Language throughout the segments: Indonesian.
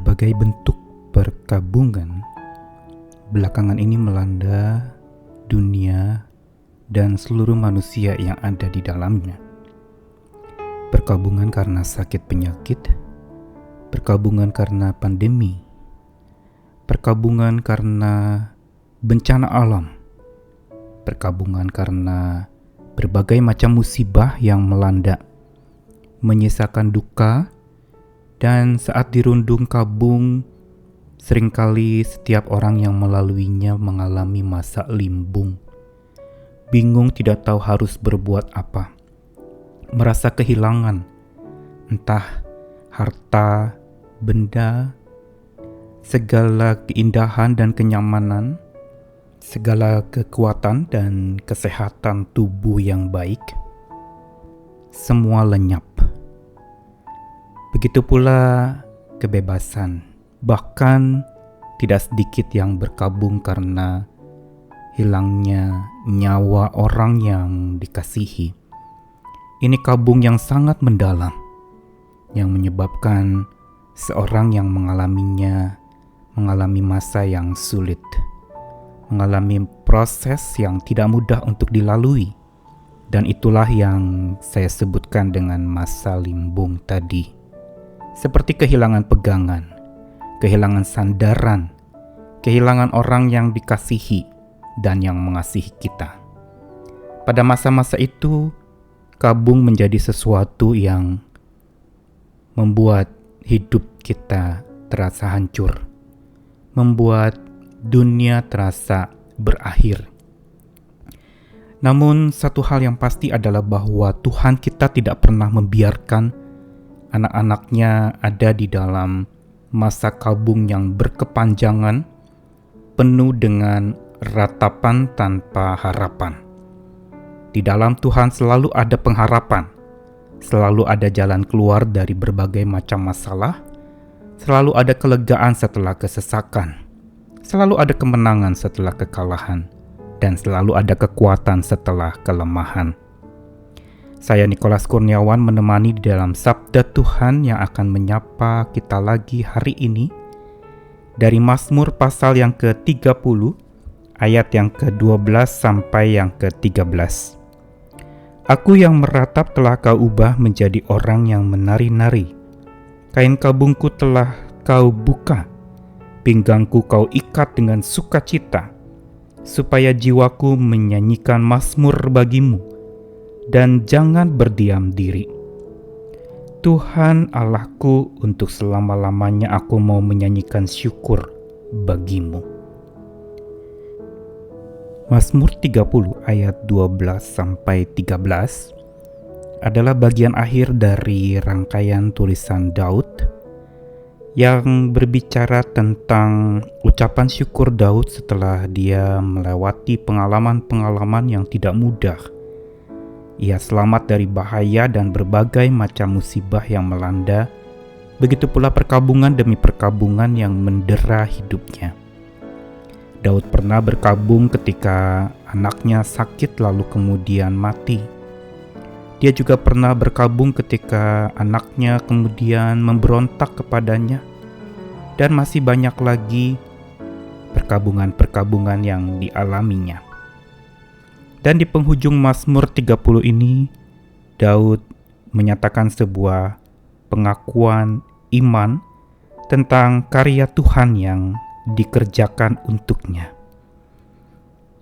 Berbagai bentuk perkabungan belakangan ini melanda dunia dan seluruh manusia yang ada di dalamnya. Perkabungan karena sakit penyakit, perkabungan karena pandemi, perkabungan karena bencana alam, perkabungan karena berbagai macam musibah yang melanda, menyisakan duka. Dan saat dirundung kabung, seringkali setiap orang yang melaluinya mengalami masa limbung. Bingung tidak tahu harus berbuat apa. Merasa kehilangan, entah harta, benda, segala keindahan dan kenyamanan, segala kekuatan dan kesehatan tubuh yang baik. Semua lenyap. Begitu pula kebebasan, bahkan tidak sedikit yang berkabung karena hilangnya nyawa orang yang dikasihi. Ini kabung yang sangat mendalam, yang menyebabkan seorang yang mengalaminya mengalami masa yang sulit, mengalami proses yang tidak mudah untuk dilalui. Dan itulah yang saya sebutkan dengan masa limbung tadi. Seperti kehilangan pegangan, kehilangan sandaran, kehilangan orang yang dikasihi dan yang mengasihi kita. Pada masa-masa itu, kabung menjadi sesuatu yang membuat hidup kita terasa hancur, membuat dunia terasa berakhir. Namun satu hal yang pasti adalah bahwa Tuhan kita tidak pernah membiarkan anak-anaknya ada di dalam masa kabung yang berkepanjangan, penuh dengan ratapan tanpa harapan. Di dalam Tuhan selalu ada pengharapan, selalu ada jalan keluar dari berbagai macam masalah, selalu ada kelegaan setelah kesesakan, selalu ada kemenangan setelah kekalahan, dan selalu ada kekuatan setelah kelemahan. Saya Nikolas Kurniawan menemani di dalam Sabda Tuhan yang akan menyapa kita lagi hari ini dari Mazmur pasal yang ke-30 ayat yang ke-12 sampai yang ke-13. Aku yang meratap telah kau ubah menjadi orang yang menari-nari. Kain kabungku telah kau buka, pinggangku kau ikat dengan sukacita, supaya jiwaku menyanyikan mazmur bagimu. Dan jangan berdiam diri. Tuhan Allahku, untuk selama-lamanya aku mau menyanyikan syukur bagimu. Mazmur 30 ayat 12-13 adalah bagian akhir dari rangkaian tulisan Daud yang berbicara tentang ucapan syukur Daud setelah dia melewati pengalaman-pengalaman yang tidak mudah. Ia selamat dari bahaya dan berbagai macam musibah yang melanda, begitu pula perkabungan demi perkabungan yang mendera hidupnya. Daud pernah berkabung ketika anaknya sakit lalu kemudian mati. Dia juga pernah berkabung ketika anaknya kemudian memberontak kepadanya, dan masih banyak lagi perkabungan-perkabungan yang dialaminya. Dan di penghujung Mazmur 30 ini, Daud menyatakan sebuah pengakuan iman tentang karya Tuhan yang dikerjakan untuknya.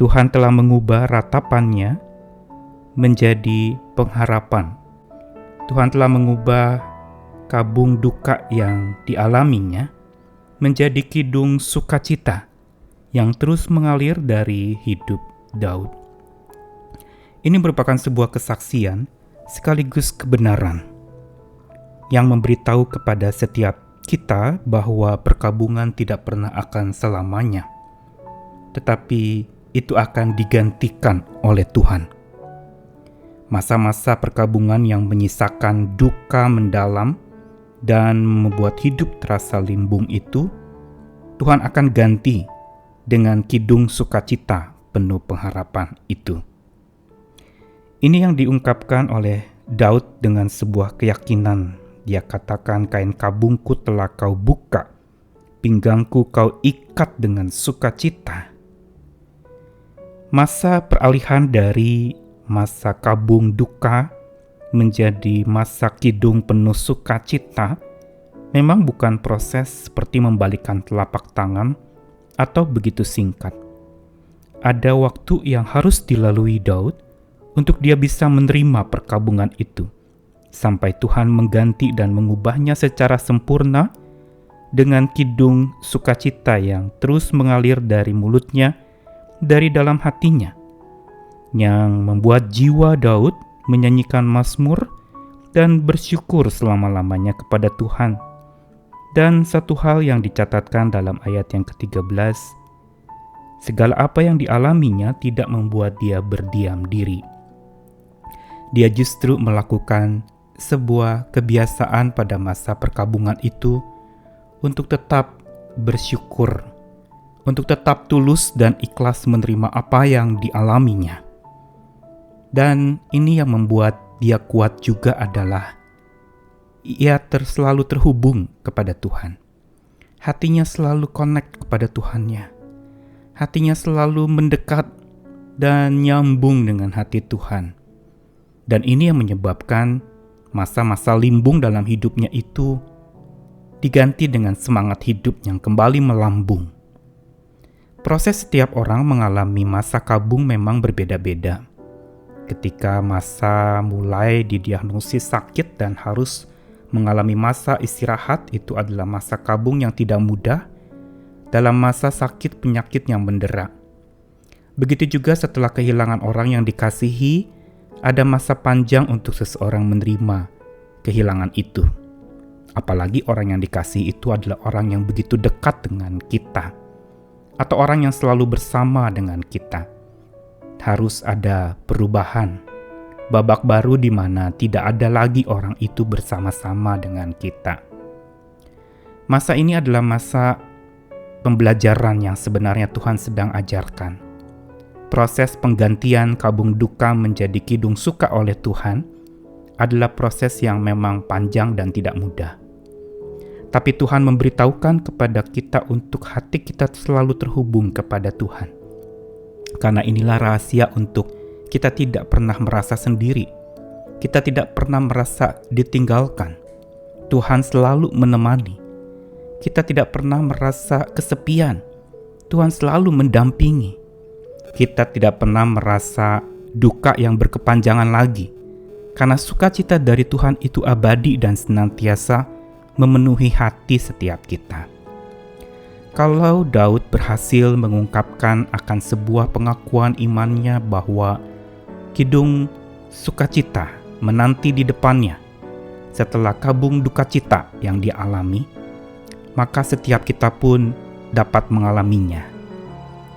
Tuhan telah mengubah ratapannya menjadi pengharapan. Tuhan telah mengubah kabung duka yang dialaminya menjadi kidung sukacita yang terus mengalir dari hidup Daud. Ini merupakan sebuah kesaksian sekaligus kebenaran yang memberitahu kepada setiap kita bahwa perkabungan tidak pernah akan selamanya, tetapi itu akan digantikan oleh Tuhan. Masa-masa perkabungan yang menyisakan duka mendalam dan membuat hidup terasa limbung itu, Tuhan akan ganti dengan kidung sukacita penuh pengharapan itu. Ini yang diungkapkan oleh Daud dengan sebuah keyakinan. Dia katakan, kain kabungku telah kau buka, pinggangku kau ikat dengan sukacita. Masa peralihan dari masa kabung duka menjadi masa kidung penuh sukacita memang bukan proses seperti membalikkan telapak tangan atau begitu singkat. Ada waktu yang harus dilalui Daud untuk dia bisa menerima perkabungan itu, sampai Tuhan mengganti dan mengubahnya secara sempurna dengan kidung sukacita yang terus mengalir dari mulutnya, dari dalam hatinya, yang membuat jiwa Daud menyanyikan mazmur dan bersyukur selama-lamanya kepada Tuhan. Dan satu hal yang dicatatkan dalam ayat yang ke-13, segala apa yang dialaminya tidak membuat dia berdiam diri. Dia justru melakukan sebuah kebiasaan pada masa perkabungan itu untuk tetap bersyukur, untuk tetap tulus dan ikhlas menerima apa yang dialaminya. Dan ini yang membuat dia kuat juga adalah ia selalu terhubung kepada Tuhan. Hatinya selalu connect kepada Tuhannya. Hatinya selalu mendekat dan nyambung dengan hati Tuhan. Dan ini yang menyebabkan masa-masa limbung dalam hidupnya itu diganti dengan semangat hidup yang kembali melambung. Proses setiap orang mengalami masa kabung memang berbeda-beda. Ketika masa mulai didiagnosis sakit dan harus mengalami masa istirahat, itu adalah masa kabung yang tidak mudah dalam masa sakit penyakit yang mendera. Begitu juga setelah kehilangan orang yang dikasihi, ada masa panjang untuk seseorang menerima kehilangan itu. Apalagi orang yang dikasihi itu adalah orang yang begitu dekat dengan kita, atau orang yang selalu bersama dengan kita. Harus ada perubahan, babak baru di mana tidak ada lagi orang itu bersama-sama dengan kita. Masa ini adalah masa pembelajaran yang sebenarnya Tuhan sedang ajarkan. Proses penggantian kabung duka menjadi kidung suka oleh Tuhan adalah proses yang memang panjang dan tidak mudah. Tapi Tuhan memberitahukan kepada kita untuk hati kita selalu terhubung kepada Tuhan. Karena inilah rahasia untuk kita tidak pernah merasa sendiri. Kita tidak pernah merasa ditinggalkan. Tuhan selalu menemani. Kita tidak pernah merasa kesepian. Tuhan selalu mendampingi. Kita tidak pernah merasa duka yang berkepanjangan lagi. Karena sukacita dari Tuhan itu abadi dan senantiasa memenuhi hati setiap kita. Kalau Daud berhasil mengungkapkan akan sebuah pengakuan imannya bahwa kidung sukacita menanti di depannya setelah kabung duka cita yang dia alami, maka setiap kita pun dapat mengalaminya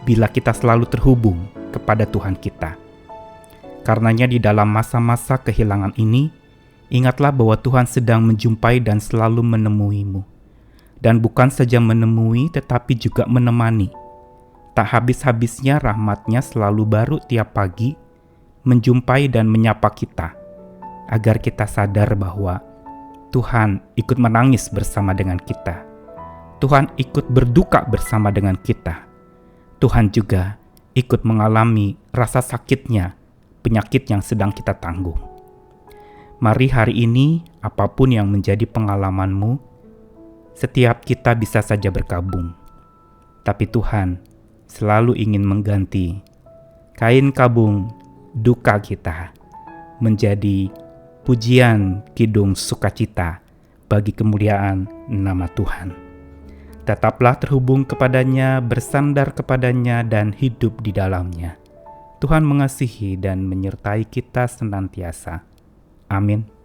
bila kita selalu terhubung kepada Tuhan kita. Karenanya di dalam masa-masa kehilangan ini, ingatlah bahwa Tuhan sedang menjumpai dan selalu menemuimu. Dan bukan saja menemui, tetapi juga menemani. Tak habis-habisnya rahmat-Nya selalu baru tiap pagi, menjumpai dan menyapa kita, agar kita sadar bahwa Tuhan ikut menangis bersama dengan kita. Tuhan ikut berduka bersama dengan kita. Tuhan juga ikut mengalami rasa sakitnya, penyakit yang sedang kita tanggung. Mari hari ini, apapun yang menjadi pengalamanmu, setiap kita bisa saja berkabung. Tapi Tuhan selalu ingin mengganti kain kabung duka kita menjadi pujian kidung sukacita bagi kemuliaan nama Tuhan. Tetaplah terhubung kepadanya, bersandar kepadanya, dan hidup di dalamnya. Tuhan mengasihi dan menyertai kita senantiasa. Amin.